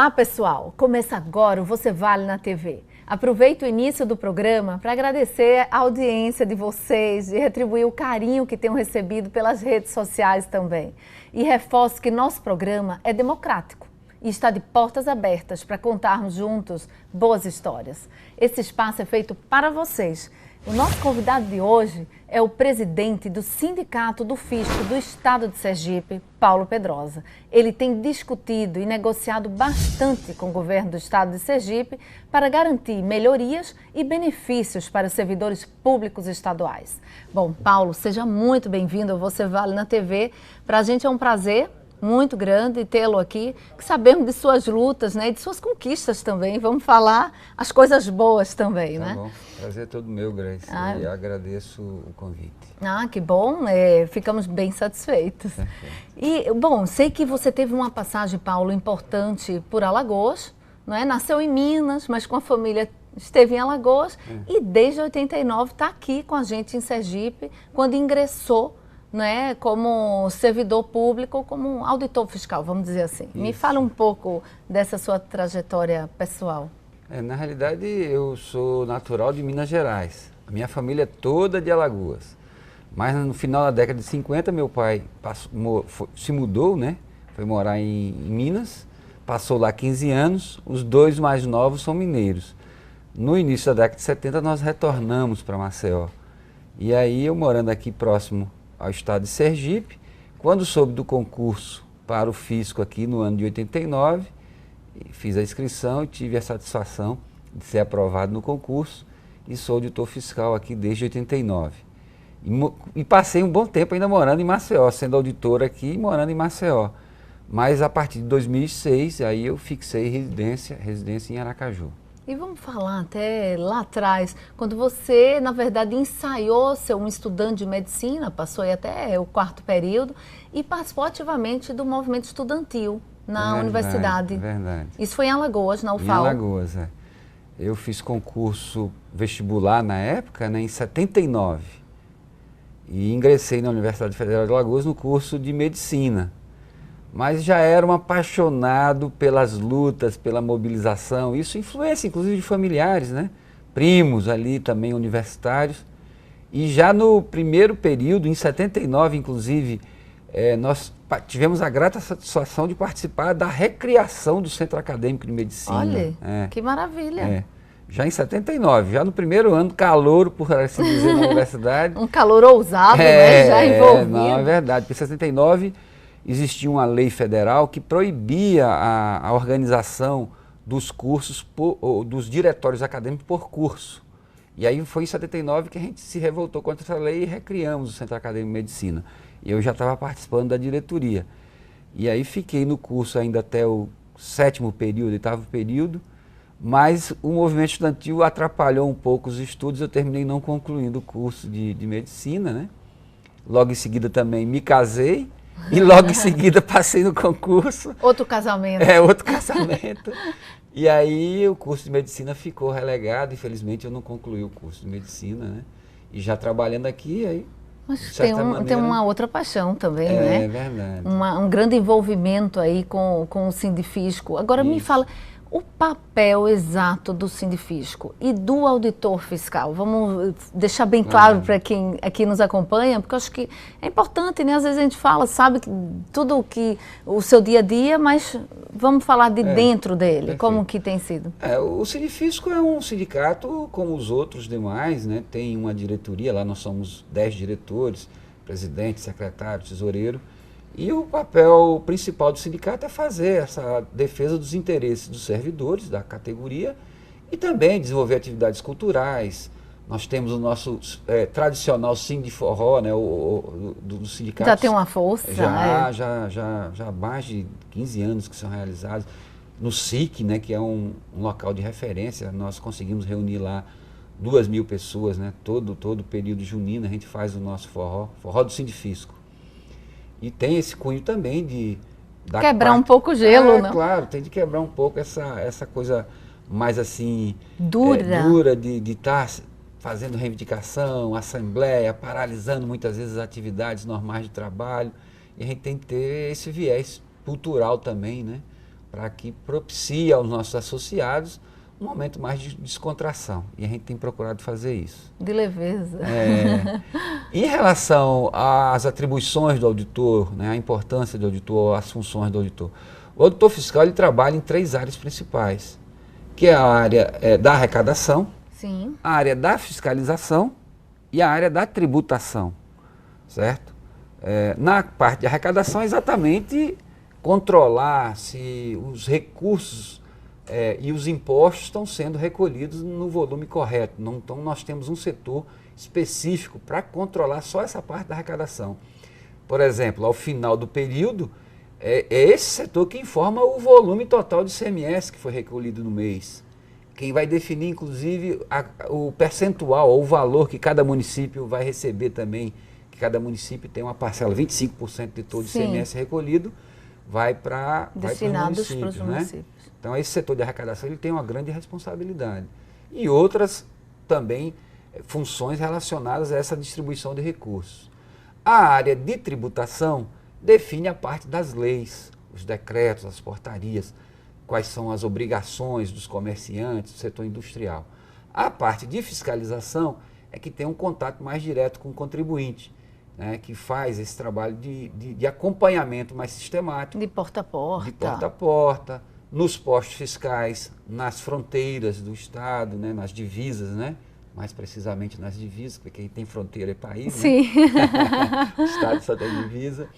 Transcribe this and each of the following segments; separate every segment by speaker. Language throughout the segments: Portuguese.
Speaker 1: Olá, pessoal! Começa agora o Você Vale na TV. Aproveito o início do programa para agradecer a audiência de vocês e retribuir o carinho que tenho recebido pelas redes sociais também. E reforço que nosso programa é democrático e está de portas abertas para contarmos juntos boas histórias. Esse espaço é feito para vocês. O nosso convidado de hoje é o presidente do Sindicato do Fisco do Estado de Sergipe, Paulo Pedrosa. Ele tem discutido e negociado bastante com o governo do Estado de Sergipe para garantir melhorias e benefícios para os servidores públicos estaduais. Bom, Paulo, seja muito bem-vindo ao Você Vale na TV. Para a gente é um prazer muito grande tê-lo aqui, que sabemos de suas lutas, né, e de suas conquistas também. Vamos falar as coisas boas também, né?
Speaker 2: Tá bom. Prazer é todo meu, Grace. E agradeço o convite.
Speaker 1: Ah, que bom. Ficamos bem satisfeitos. E, bom, sei que você teve uma passagem, Paulo, importante por Alagoas, não é? Nasceu em Minas, mas com a família esteve em Alagoas e desde 89 está aqui com a gente em Sergipe, quando ingressou, né, como servidor público, como auditor fiscal, vamos dizer assim. Isso. Me fala um pouco dessa sua trajetória pessoal.
Speaker 2: Na realidade, eu sou natural de Minas Gerais. A minha família é toda de Alagoas. Mas no final da década de 50, meu pai se mudou, né? Foi morar em Minas, passou lá 15 anos, os dois mais novos são mineiros. No início da década de 70, nós retornamos para Maceió. E aí, eu morando aqui próximo ao estado de Sergipe, quando soube do concurso para o fisco aqui no ano de 89, fiz a inscrição e tive a satisfação de ser aprovado no concurso e sou auditor fiscal aqui desde 89. E passei um bom tempo ainda morando em Maceió, sendo auditor aqui e morando em Maceió. Mas a partir de 2006, aí eu fixei residência em Aracaju.
Speaker 1: E vamos falar até lá atrás, quando você, na verdade, ensaiou ser um estudante de medicina, passou aí até o 4º período, e participou ativamente do movimento estudantil na universidade.
Speaker 2: Verdade.
Speaker 1: Isso foi em Alagoas, na UFAL.
Speaker 2: Em Alagoas, é. Eu fiz concurso vestibular na época, né, em 79, e ingressei na Universidade Federal de Alagoas no curso de medicina. Mas já era um apaixonado pelas lutas, pela mobilização, isso influência inclusive de familiares, né? Primos ali também universitários. E já no primeiro período, em 79 inclusive, nós tivemos a grata satisfação de participar da recriação do Centro Acadêmico de Medicina.
Speaker 1: Olha, que maravilha!
Speaker 2: Já em 79, já no primeiro ano, calouro, por assim dizer, na universidade.
Speaker 1: Um calor ousado, né? Já envolvido.
Speaker 2: Não, é verdade, porque em 79... existia uma lei federal que proibia a organização dos cursos, dos diretórios acadêmicos por curso. E aí foi em 79 que a gente se revoltou contra essa lei e recriamos o Centro Acadêmico de Medicina. E eu já estava participando da diretoria. E aí fiquei no curso ainda até o 7º período, 8º período, mas o movimento estudantil atrapalhou um pouco os estudos, eu terminei não concluindo o curso de medicina, né? Logo em seguida também me casei, e logo em seguida passei no concurso.
Speaker 1: Outro casamento.
Speaker 2: Outro casamento. E aí o curso de medicina ficou relegado, infelizmente eu não concluí o curso de medicina, né? E já trabalhando aqui, aí...
Speaker 1: Mas tem uma outra paixão também, né?
Speaker 2: É verdade.
Speaker 1: Um grande envolvimento aí com o Sindifisco. Agora me fala, o papel exato do Sindifisco e do auditor fiscal, vamos deixar bem claro para quem aqui nos acompanha, porque eu acho que é importante, né? Às vezes a gente fala, sabe, tudo que o seu dia a dia, mas vamos falar de dentro dele, perfeito. Como que tem sido?
Speaker 2: O Sindifisco é um sindicato como os outros demais, né? Tem uma diretoria, lá nós somos 10 diretores, presidente, secretário, tesoureiro. E o papel principal do sindicato é fazer essa defesa dos interesses dos servidores da categoria e também desenvolver atividades culturais. Nós temos o nosso tradicional Sindiforró, né, do sindicato.
Speaker 1: Já tem uma força.
Speaker 2: Já há mais de 15 anos que são realizados. No SIC, né, que é um local de referência, nós conseguimos reunir lá 2.000 pessoas, né, todo período junino a gente faz o nosso forró do Sindifisco. E tem esse cunho também de...
Speaker 1: quebrar um pouco o gelo, não?
Speaker 2: Claro, tem de quebrar um pouco essa coisa mais assim...
Speaker 1: dura
Speaker 2: de estar fazendo reivindicação, assembleia, paralisando muitas vezes as atividades normais de trabalho. E a gente tem que ter esse viés cultural também, né? para que propicie aos nossos associados um momento mais de descontração. E a gente tem procurado fazer isso.
Speaker 1: De leveza.
Speaker 2: Em relação às atribuições do auditor, né, a importância do auditor, as funções do auditor, o auditor fiscal ele trabalha em 3 áreas principais, que é a área da arrecadação,
Speaker 1: Sim.
Speaker 2: a área da fiscalização e a área da tributação, certo? Na parte de arrecadação, exatamente controlar se os recursos e os impostos estão sendo recolhidos no volume correto. Então, nós temos um setor específico para controlar só essa parte da arrecadação. Por exemplo, ao final do período, é esse setor que informa o volume total de ICMS que foi recolhido no mês. Quem vai definir, inclusive, o percentual ou o valor que cada município vai receber também, que cada município tem uma parcela, 25% de todo o ICMS recolhido, vai para os municípios, né? Então, esse setor de arrecadação ele tem uma grande responsabilidade. E outras também funções relacionadas a essa distribuição de recursos. A área de tributação define a parte das leis, os decretos, as portarias, quais são as obrigações dos comerciantes, do setor industrial. A parte de fiscalização é que tem um contato mais direto com o contribuinte, né, que faz esse trabalho de acompanhamento mais sistemático.
Speaker 1: De porta a porta.
Speaker 2: De porta a porta, nos postos fiscais, nas fronteiras do Estado, né, nas divisas, né, mais precisamente nas divisas, porque quem tem fronteira é país,
Speaker 1: Sim.
Speaker 2: Né? O Estado só tem divisa.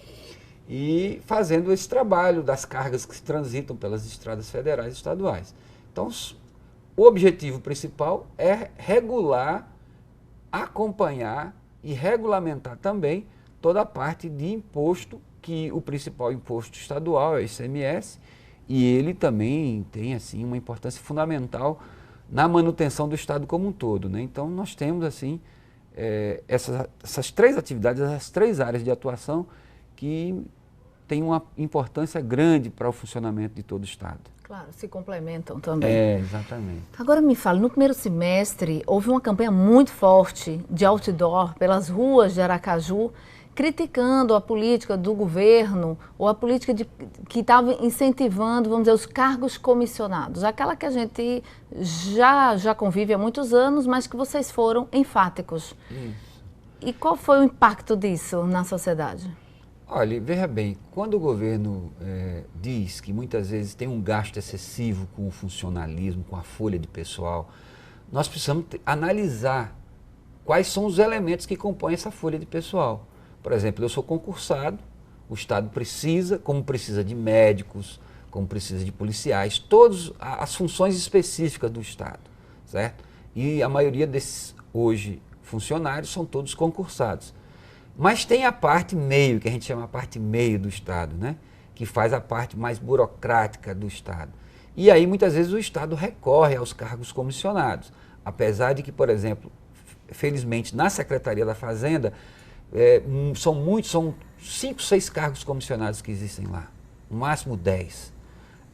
Speaker 2: E fazendo esse trabalho das cargas que se transitam pelas estradas federais e estaduais. Então, o objetivo principal é regular, acompanhar e regulamentar também toda a parte de imposto, que o principal imposto estadual é o ICMS, e ele também tem assim uma importância fundamental na manutenção do Estado como um todo, né? Então nós temos assim essas 3 atividades, essas 3 áreas de atuação que têm uma importância grande para o funcionamento de todo o Estado.
Speaker 1: Claro, se complementam também.
Speaker 2: Exatamente.
Speaker 1: Agora me fala, no primeiro semestre houve uma campanha muito forte de outdoor pelas ruas de Aracaju, criticando a política do governo ou a política que estava incentivando, vamos dizer, os cargos comissionados. Aquela que a gente já convive há muitos anos, mas que vocês foram enfáticos.
Speaker 2: Isso.
Speaker 1: E qual foi o impacto disso na sociedade?
Speaker 2: Olha, veja bem, quando o governo diz que muitas vezes tem um gasto excessivo com o funcionalismo, com a folha de pessoal, nós precisamos analisar quais são os elementos que compõem essa folha de pessoal. Por exemplo, eu sou concursado, o Estado precisa, como precisa de médicos, como precisa de policiais, todas as funções específicas do Estado, certo? E a maioria desses, hoje, funcionários são todos concursados. Mas tem a parte meio, que a gente chama a parte meio do Estado, né? Que faz a parte mais burocrática do Estado. E aí, muitas vezes, o Estado recorre aos cargos comissionados. Apesar de que, por exemplo, felizmente, na Secretaria da Fazenda, são 5, 6 cargos comissionados que existem lá. No máximo 10.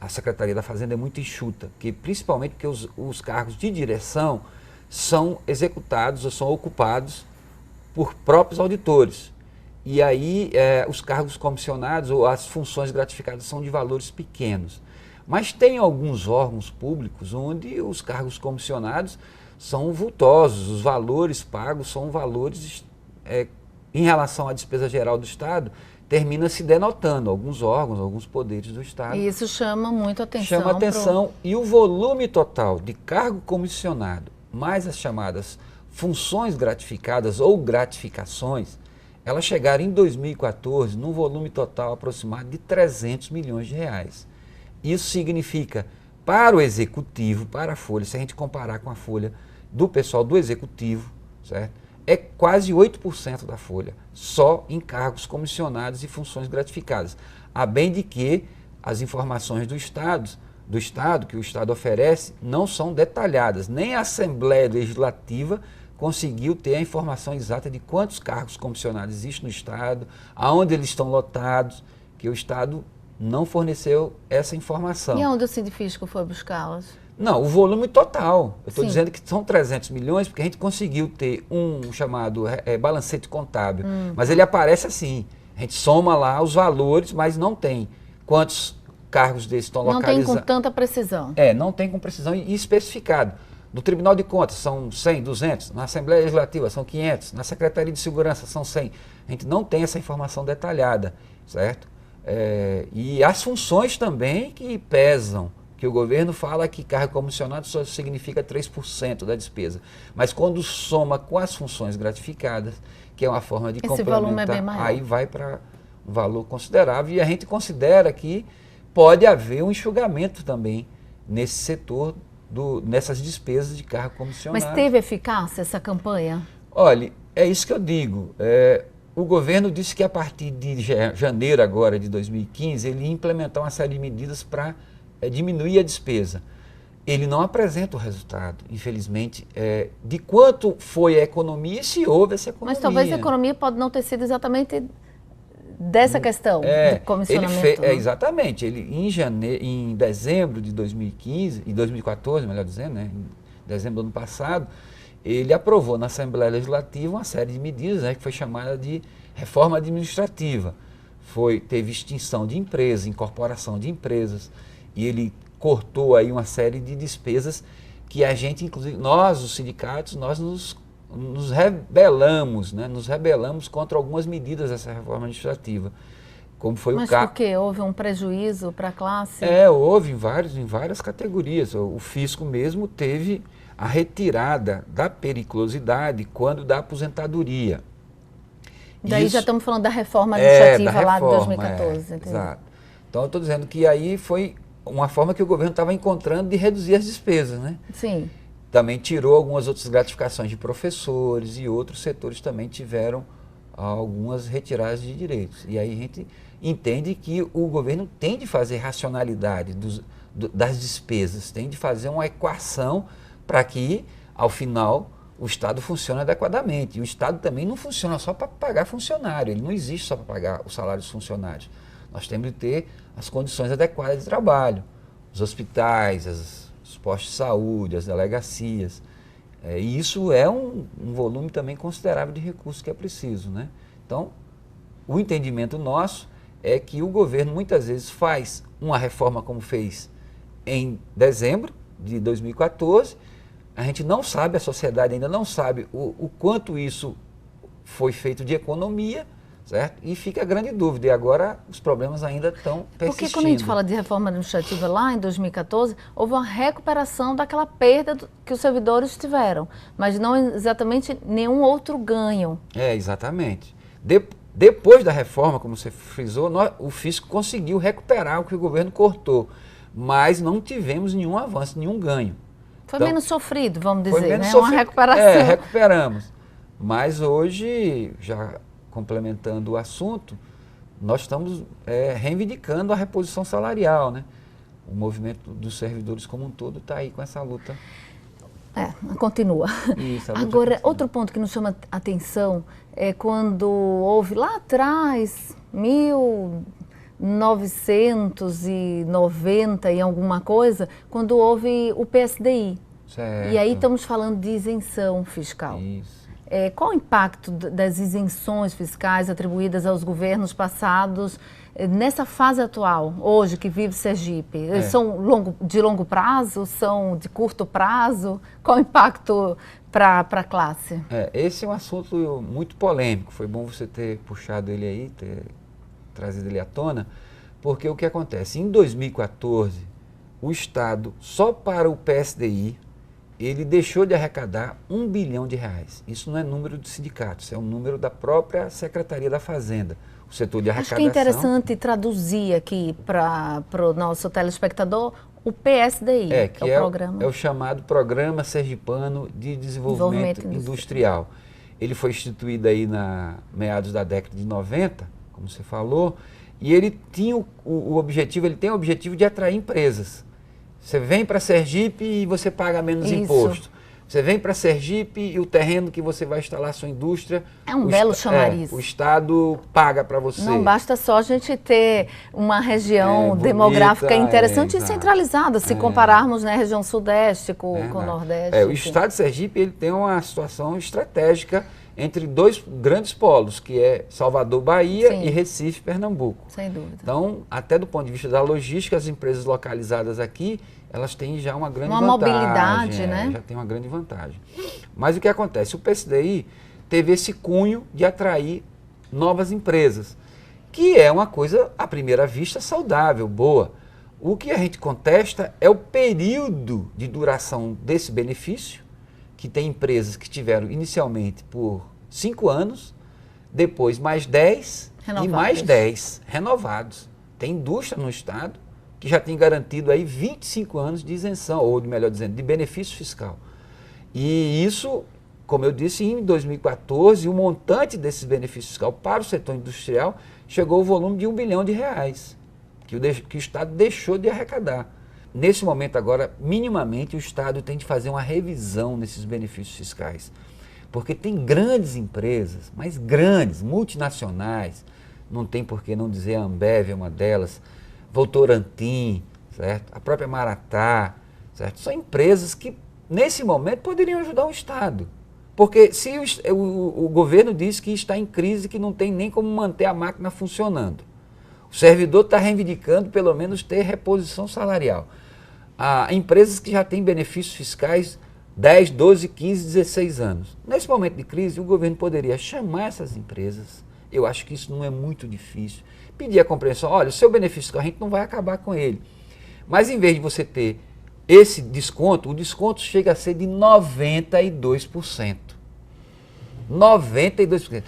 Speaker 2: A Secretaria da Fazenda é muito enxuta, principalmente porque os cargos de direção são executados ou são ocupados por próprios auditores. E aí os cargos comissionados ou as funções gratificadas são de valores pequenos. Mas tem alguns órgãos públicos onde os cargos comissionados são vultosos, os valores pagos são valores, em relação à despesa geral do Estado, termina se denotando alguns órgãos, alguns poderes do Estado.
Speaker 1: E isso chama muito atenção.
Speaker 2: Chama atenção e o volume total de cargo comissionado, mais as chamadas funções gratificadas ou gratificações, elas chegaram em 2014 num volume total aproximado de 300 milhões de reais. Isso significa, para o Executivo, para a Folha, se a gente comparar com a Folha do pessoal do Executivo, certo? É quase 8% da folha, só em cargos comissionados e funções gratificadas. A bem de que as informações do Estado que o Estado oferece, não são detalhadas. Nem a Assembleia Legislativa conseguiu ter a informação exata de quantos cargos comissionados existem no Estado, aonde eles estão lotados, que o Estado não forneceu essa informação.
Speaker 1: E aonde o Sindifisco foi buscá-las?
Speaker 2: Não, o volume total. Eu estou
Speaker 1: Sim.
Speaker 2: dizendo que são 300 milhões porque a gente conseguiu ter um chamado balancete contábil. Mas ele aparece assim, a gente soma lá os valores, mas não tem quantos cargos desses estão
Speaker 1: Não
Speaker 2: localizados...
Speaker 1: tem com tanta precisão.
Speaker 2: Não tem com precisão e especificado. No Tribunal de Contas são 100, 200, na Assembleia Legislativa são 500, na Secretaria de Segurança são 100. A gente não tem essa informação detalhada, certo? E as funções também que pesam, que o governo fala que cargo comissionado só significa 3% da despesa. Mas quando soma com as funções gratificadas, que é uma forma de
Speaker 1: esse
Speaker 2: complementar,
Speaker 1: volume é bem maior.
Speaker 2: Aí vai para um valor considerável. E a gente considera que pode haver um enxugamento também nesse setor, nessas despesas de cargo comissionado.
Speaker 1: Mas teve eficácia essa campanha?
Speaker 2: Olha, é isso que eu digo. O governo disse que a partir de janeiro agora de 2015, ele ia implementar uma série de medidas para diminuir a despesa. Ele não apresenta o resultado, infelizmente, de quanto foi a economia e se houve essa economia.
Speaker 1: Mas talvez a economia pode não ter sido exatamente dessa questão do comissionamento.
Speaker 2: Exatamente. Em dezembro de 2015, em 2014, melhor dizendo, né, em dezembro do ano passado, ele aprovou na Assembleia Legislativa uma série de medidas, né, que foi chamada de reforma administrativa. Teve extinção de empresas, incorporação de empresas, e ele cortou aí uma série de despesas que a gente, inclusive nós, os sindicatos, nós nos rebelamos, né? Nos rebelamos contra algumas medidas dessa reforma administrativa, como foi
Speaker 1: Mas
Speaker 2: o caso.
Speaker 1: Mas por quê? Houve um prejuízo para a classe?
Speaker 2: Houve em várias categorias. O fisco mesmo teve a retirada da periculosidade quando da aposentadoria.
Speaker 1: Daí já estamos falando da reforma administrativa lá de 2014.
Speaker 2: Exato. Então eu estou dizendo que aí foi uma forma que o governo estava encontrando de reduzir as despesas, né?
Speaker 1: Sim.
Speaker 2: Também tirou algumas outras gratificações de professores e outros setores também tiveram algumas retiradas de direitos. E aí a gente entende que o governo tem de fazer racionalidade das despesas, tem de fazer uma equação para que, ao final, o Estado funcione adequadamente. E o Estado também não funciona só para pagar funcionário, ele não existe só para pagar o salário dos funcionários. Nós temos de ter as condições adequadas de trabalho, os hospitais, os postos de saúde, as delegacias. E isso é um volume também considerável de recursos que é preciso, né? Então, o entendimento nosso é que o governo muitas vezes faz uma reforma como fez em dezembro de 2014, a gente não sabe, a sociedade ainda não sabe o quanto isso foi feito de economia, certo? E fica a grande dúvida, e agora os problemas ainda estão persistindo.
Speaker 1: Porque quando a gente fala de reforma administrativa lá em 2014, houve uma recuperação daquela perda que os servidores tiveram, mas não exatamente nenhum outro ganho.
Speaker 2: Exatamente. Depois da reforma, como você frisou, o fisco conseguiu recuperar o que o governo cortou, mas não tivemos nenhum avanço, nenhum ganho.
Speaker 1: Foi então, menos sofrido, vamos dizer,
Speaker 2: menos
Speaker 1: né? Uma recuperação.
Speaker 2: Recuperamos. Mas hoje, já complementando o assunto, nós estamos reivindicando a reposição salarial, né? O movimento dos servidores como um todo está aí com essa luta.
Speaker 1: Continua.
Speaker 2: Isso,
Speaker 1: agora, outro ponto que nos chama a atenção é quando houve lá atrás, 1990 e alguma coisa, quando houve o PSDI.
Speaker 2: Certo.
Speaker 1: E aí estamos falando de isenção fiscal.
Speaker 2: Isso.
Speaker 1: Qual o impacto das isenções fiscais atribuídas aos governos passados nessa fase atual, hoje que vive Sergipe? São de longo prazo? São de curto prazo? Qual o impacto para a classe?
Speaker 2: Esse é um assunto muito polêmico. Foi bom você ter puxado ele aí, ter trazido ele à tona, porque o que acontece? Em 2014, o Estado, só para o PSDI, ele deixou de arrecadar R$1 bilhão. Isso não é número de sindicatos, é um número da própria Secretaria da Fazenda, o setor de arrecadação.
Speaker 1: Acho que é interessante traduzir aqui para o nosso telespectador o PSDI,
Speaker 2: que é o programa. É o chamado Programa Sergipano de Desenvolvimento Industrial. Ele foi instituído aí meados da década de 90, como você falou, e ele tinha o objetivo, ele tem o objetivo de atrair empresas. Você vem para Sergipe e você paga menos imposto. Você vem para Sergipe e o terreno que você vai instalar a sua indústria...
Speaker 1: É um belo chamariz.
Speaker 2: O Estado paga para você.
Speaker 1: Não basta só a gente ter uma região demográfica interessante e centralizada, se compararmos, né, a região sudeste com o nordeste.
Speaker 2: O Estado de Sergipe ele tem uma situação estratégica entre dois grandes polos, que é Salvador, Bahia
Speaker 1: Sim.
Speaker 2: e Recife, Pernambuco.
Speaker 1: Sem dúvida.
Speaker 2: Então, até do ponto de vista da logística, as empresas localizadas aqui, elas têm já uma grande vantagem.
Speaker 1: Mobilidade, né?
Speaker 2: Já tem uma grande vantagem. Mas o que acontece? O PCDI teve esse cunho de atrair novas empresas, que é uma coisa, à primeira vista, saudável, boa. O que a gente contesta é o período de duração desse benefício, que tem empresas que tiveram inicialmente por 5 anos, depois mais 10 e mais 10 renovados. Tem indústria no estado que já tem garantido aí 25 anos de isenção, ou melhor dizendo, de benefício fiscal. E isso, como eu disse, em 2014, o montante desses benefícios fiscais para o setor industrial chegou ao volume de R$1 bilhão, que o Estado deixou de arrecadar. Nesse momento agora, minimamente, o Estado tem de fazer uma revisão nesses benefícios fiscais. Porque tem grandes empresas, mas grandes, multinacionais, não tem por que não dizer a Ambev é uma delas, Votorantim, certo? A própria Maratá, certo? São empresas que, nesse momento, poderiam ajudar o Estado. Porque se o governo diz que está em crise, que não tem nem como manter a máquina funcionando. O servidor está reivindicando, pelo menos, ter reposição salarial. Há empresas que já têm benefícios fiscais 10, 12, 15, 16 anos. Nesse momento de crise, o governo poderia chamar essas empresas, eu acho que isso não é muito difícil, pedir a compreensão, olha, o seu benefício fiscal, a gente não vai acabar com ele. Mas em vez de você ter esse desconto, o desconto chega a ser de 92%. 92%.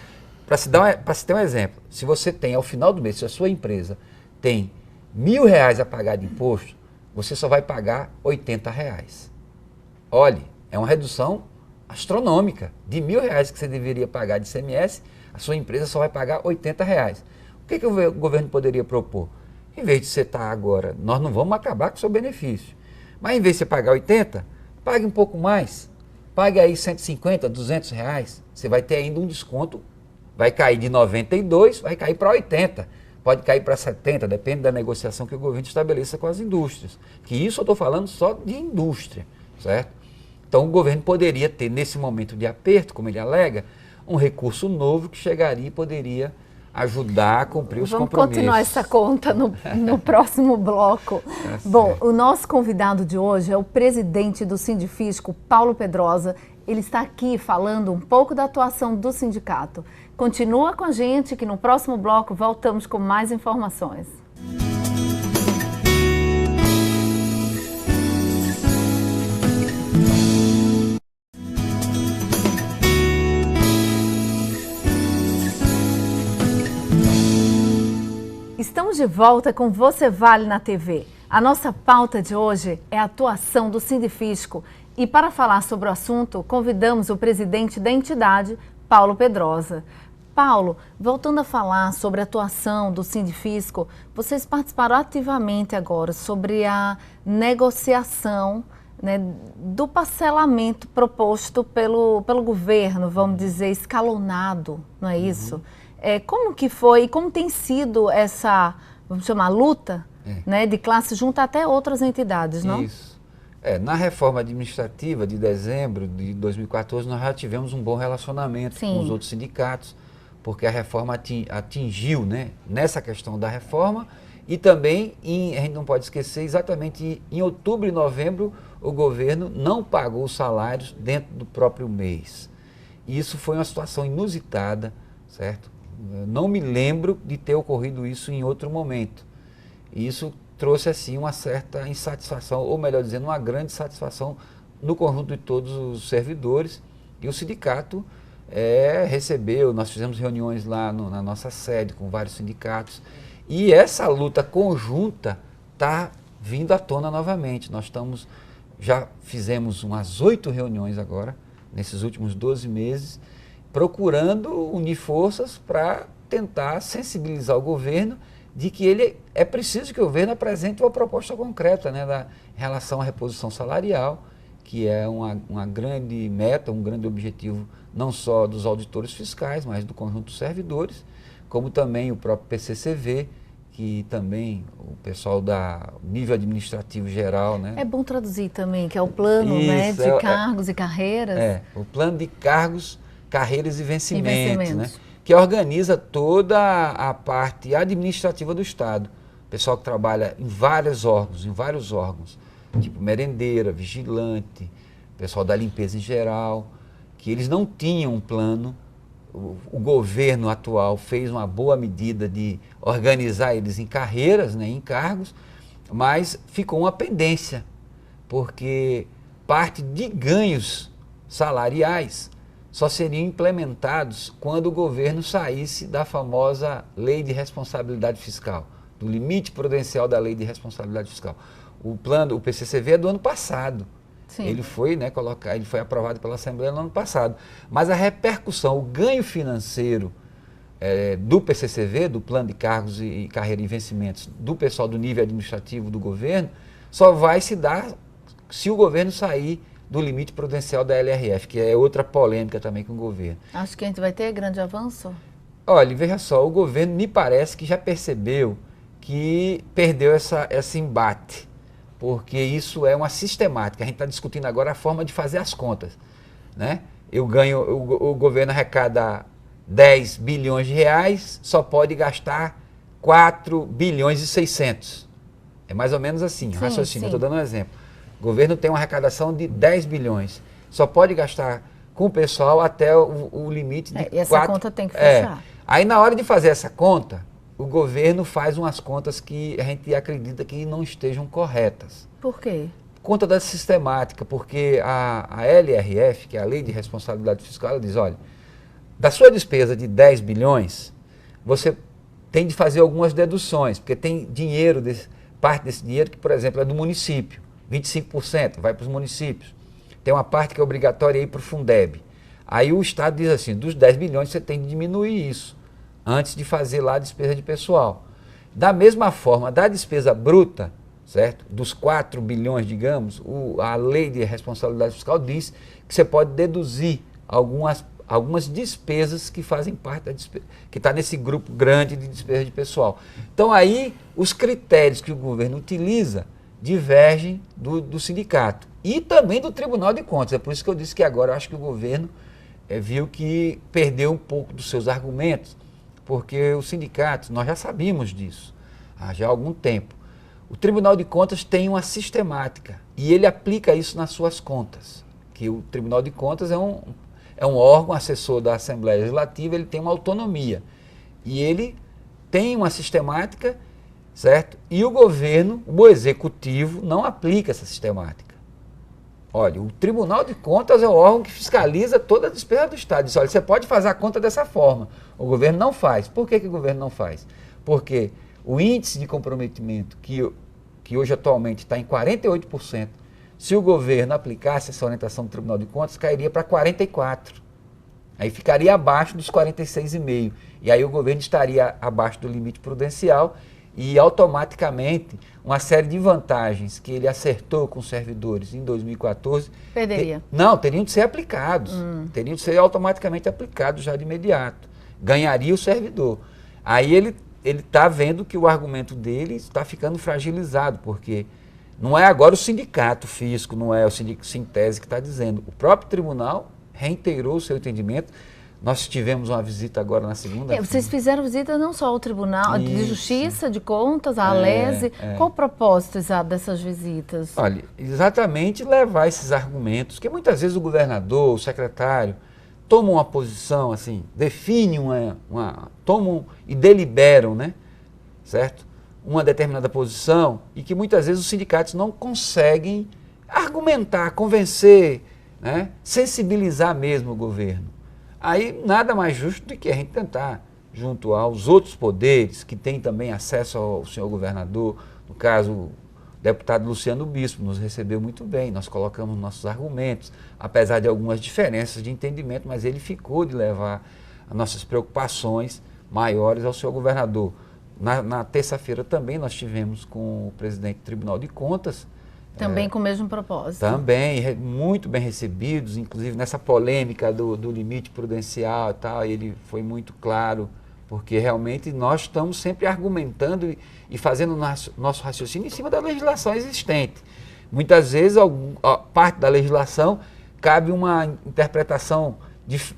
Speaker 2: Para se ter um exemplo, se você tem, ao final do mês, se a sua empresa tem R$1.000 a pagar de imposto, você só vai pagar R$80. Olhe, é uma redução astronômica. De R$1.000 que você deveria pagar de ICMS, a sua empresa só vai pagar R$80. O que o governo poderia propor? Em vez de você estar agora, nós não vamos acabar com o seu benefício, mas em vez de você pagar 80, pague um pouco mais. Pague aí 150, R$200. Você vai ter ainda um desconto, vai cair de 92, vai cair para 80. Pode cair para 70, depende da negociação que o governo estabeleça com as indústrias. Que isso eu estou falando só de indústria, certo? Então o governo poderia ter, nesse momento de aperto, como ele alega, um recurso novo que chegaria e poderia ajudar a cumprir os compromissos.
Speaker 1: Vamos continuar essa conta no próximo bloco. Bom, o nosso convidado de hoje é o presidente do Sindifisco, Paulo Pedrosa. Ele está aqui falando um pouco da atuação do sindicato. Continua com a gente que no próximo bloco voltamos com mais informações. Estamos de volta com Você Vale na TV. A nossa pauta de hoje é a atuação do Sindifisco. E para falar sobre o assunto, convidamos o presidente da entidade, Paulo Pedrosa. Paulo, voltando a falar sobre a atuação do Sindifisco, vocês participaram ativamente agora sobre a negociação, né, do parcelamento proposto pelo governo, vamos dizer, escalonado, não é isso? Como que foi e como tem sido essa, vamos chamar, luta, né, de classe junto até outras entidades, não?
Speaker 2: Isso. Na reforma administrativa de dezembro de 2014, nós já tivemos um bom relacionamento com os outros sindicatos, porque a reforma atingiu, né, nessa questão da reforma e também, a gente não pode esquecer, exatamente em outubro e novembro, o governo não pagou os salários dentro do próprio mês. E isso foi uma situação inusitada, certo? Eu não me lembro de ter ocorrido isso em outro momento. E isso trouxe, assim, uma certa insatisfação, ou melhor dizendo, uma grande satisfação no conjunto de todos os servidores. E o sindicato recebeu, nós fizemos reuniões lá na nossa sede com vários sindicatos. E essa luta conjunta está vindo à tona novamente. Já fizemos umas 8 reuniões agora, nesses últimos 12 meses, procurando unir forças para tentar sensibilizar o governo de que é preciso que o governo apresente uma proposta concreta, né, em relação à reposição salarial, que é uma grande meta, um grande objetivo, não só dos auditores fiscais, mas do conjunto dos servidores, como também o próprio PCCV, que também o pessoal da nível administrativo geral, né? É
Speaker 1: bom traduzir também, que é o plano, né, de cargos e carreiras.
Speaker 2: O plano de cargos Carreiras e Vencimentos, né? Que organiza toda a parte administrativa do Estado. Pessoal que trabalha em vários órgãos, tipo merendeira, vigilante, pessoal da limpeza em geral, que eles não tinham um plano. O governo atual fez uma boa medida de organizar eles em carreiras, né, em cargos, mas ficou uma pendência, porque parte de ganhos salariais só seriam implementados quando o governo saísse da famosa Lei de Responsabilidade Fiscal, do limite prudencial da Lei de Responsabilidade Fiscal. O PCCV é do ano passado. Sim. Ele foi, né, ele foi aprovado pela Assembleia no ano passado. Mas a repercussão, o ganho financeiro do PCCV, do Plano de Cargos e Carreira e Vencimentos, do pessoal do nível administrativo do governo, só vai se dar se o governo sair do limite prudencial da LRF, que é outra polêmica também com o governo.
Speaker 1: Acho que a gente vai ter grande avanço.
Speaker 2: Olha, veja só, o governo me parece que já percebeu que perdeu esse embate, porque isso é uma sistemática. A gente está discutindo agora a forma de fazer as contas, né? O governo arrecada 10 bilhões de reais, só pode gastar 4 bilhões e 600. É mais ou menos assim, sim, raciocínio, estou dando um exemplo. O governo tem uma arrecadação de 10 bilhões, só pode gastar com o pessoal até o limite de 4.
Speaker 1: E essa conta tem que fechar.
Speaker 2: Aí na hora de fazer essa conta, o governo faz umas contas que a gente acredita que não estejam corretas.
Speaker 1: Por quê?
Speaker 2: Conta da sistemática, porque a LRF, que é a Lei de Responsabilidade Fiscal, ela diz, olha, da sua despesa de 10 bilhões, você tem de fazer algumas deduções, porque tem dinheiro, parte desse dinheiro que, por exemplo, é do município, 25% vai para os municípios. Tem uma parte que é obrigatória aí para o Fundeb. Aí o Estado diz assim, dos 10 bilhões você tem de diminuir isso, antes de fazer lá a despesa de pessoal. Da mesma forma, da despesa bruta, certo? Dos 4 bilhões, digamos, a Lei de Responsabilidade Fiscal diz que você pode deduzir algumas despesas que fazem parte da despesa, que está nesse grupo grande de despesa de pessoal. Então aí, os critérios que o governo utiliza divergem do sindicato e também do Tribunal de Contas. É por isso que eu disse que agora eu acho que o governo viu que perdeu um pouco dos seus argumentos, porque os sindicatos, nós já sabíamos disso há já algum tempo. O Tribunal de Contas tem uma sistemática e ele aplica isso nas suas contas, que o Tribunal de Contas é um órgão assessor da Assembleia Legislativa, ele tem uma autonomia e ele tem uma sistemática, certo? E o governo, o executivo, não aplica essa sistemática. Olha, o Tribunal de Contas é o órgão que fiscaliza toda a despesa do Estado. Diz, olha, você pode fazer a conta dessa forma. O governo não faz. Por que o governo não faz? Porque o índice de comprometimento, que hoje atualmente está em 48%, se o governo aplicasse essa orientação do Tribunal de Contas, cairia para 44%. Aí ficaria abaixo dos 46,5%. E aí o governo estaria abaixo do limite prudencial e automaticamente uma série de vantagens que ele acertou com os servidores em 2014...
Speaker 1: Perderia.
Speaker 2: Teriam de ser aplicados. Teriam de ser automaticamente aplicados já de imediato. Ganharia o servidor. Aí ele está vendo que o argumento dele está ficando fragilizado, porque não é agora o sindicato físico, não é o Sintese que está dizendo. O próprio tribunal reiterou o seu entendimento. Nós tivemos uma visita agora na segunda-feira.
Speaker 1: Vocês fizeram visita não só ao Tribunal de Justiça, de Contas, à Alese. Qual o propósito exato dessas visitas?
Speaker 2: Olha, exatamente levar esses argumentos, que muitas vezes o governador, o secretário, tomam uma posição, assim, definem tomam e deliberam, né, certo? Uma determinada posição e que muitas vezes os sindicatos não conseguem argumentar, convencer, né, sensibilizar mesmo o governo. Aí nada mais justo do que a gente tentar, junto aos outros poderes, que têm também acesso ao senhor governador, no caso o deputado Luciano Bispo nos recebeu muito bem, nós colocamos nossos argumentos, apesar de algumas diferenças de entendimento, mas ele ficou de levar as nossas preocupações maiores ao senhor governador. Na terça-feira também nós tivemos com o presidente do Tribunal de Contas.
Speaker 1: Também com o mesmo propósito.
Speaker 2: Também, muito bem recebidos, inclusive nessa polêmica do limite prudencial e tal, ele foi muito claro, porque realmente nós estamos sempre argumentando e fazendo nosso raciocínio em cima da legislação existente. Muitas vezes, parte da legislação cabe uma interpretação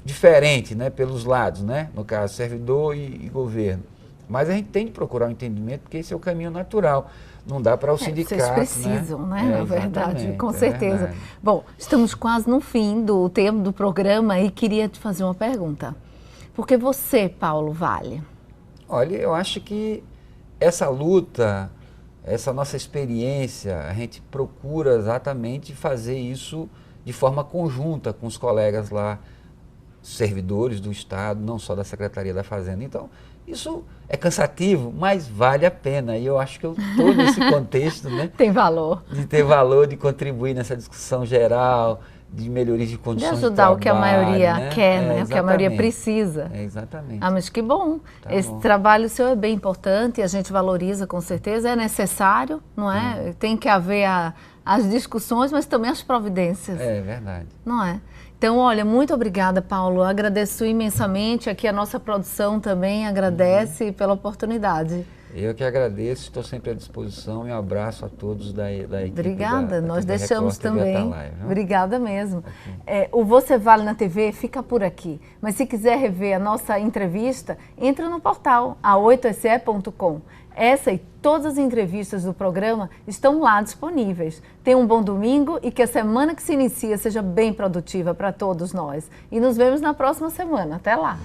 Speaker 2: diferente, né, pelos lados, né? No caso, servidor e governo. Mas a gente tem que procurar um entendimento, porque esse é o caminho natural. Não dá para o sindicato,
Speaker 1: vocês precisam, né? Na verdade, com
Speaker 2: é
Speaker 1: certeza.
Speaker 2: verdade.
Speaker 1: Bom, estamos quase no fim do tempo do programa e queria te fazer uma pergunta. Por que você, Paulo Vale?
Speaker 2: Olha, eu acho que essa luta, essa nossa experiência, a gente procura exatamente fazer isso de forma conjunta com os colegas lá, servidores do Estado, não só da Secretaria da Fazenda. Então, isso é cansativo, mas vale a pena. E eu acho que eu estou nesse contexto, né?
Speaker 1: Tem valor.
Speaker 2: De ter valor, de contribuir nessa discussão geral, de melhoria de condições de
Speaker 1: ajudar
Speaker 2: trabalho,
Speaker 1: o que a maioria
Speaker 2: né?
Speaker 1: quer, né? O que a maioria precisa.
Speaker 2: Exatamente.
Speaker 1: Ah, mas que bom.
Speaker 2: Tá
Speaker 1: Esse
Speaker 2: bom.
Speaker 1: trabalho seu é bem importante e a gente valoriza com certeza. É necessário, não é? Tem que haver as discussões, mas também as providências.
Speaker 2: É verdade.
Speaker 1: Não é? Então, olha, muito obrigada, Paulo. Agradeço imensamente. Aqui a nossa produção também agradece pela oportunidade.
Speaker 2: Eu que agradeço, estou sempre à disposição e um abraço a todos da equipe.
Speaker 1: Obrigada,
Speaker 2: da
Speaker 1: nós
Speaker 2: TV
Speaker 1: deixamos
Speaker 2: Record, TV
Speaker 1: também.
Speaker 2: Atalaia, viu?
Speaker 1: Obrigada mesmo. O Você Vale na TV fica por aqui, mas se quiser rever a nossa entrevista, entra no portal a8se.com. Essa e todas as entrevistas do programa estão lá disponíveis. Tenha um bom domingo e que a semana que se inicia seja bem produtiva para todos nós. E nos vemos na próxima semana. Até lá!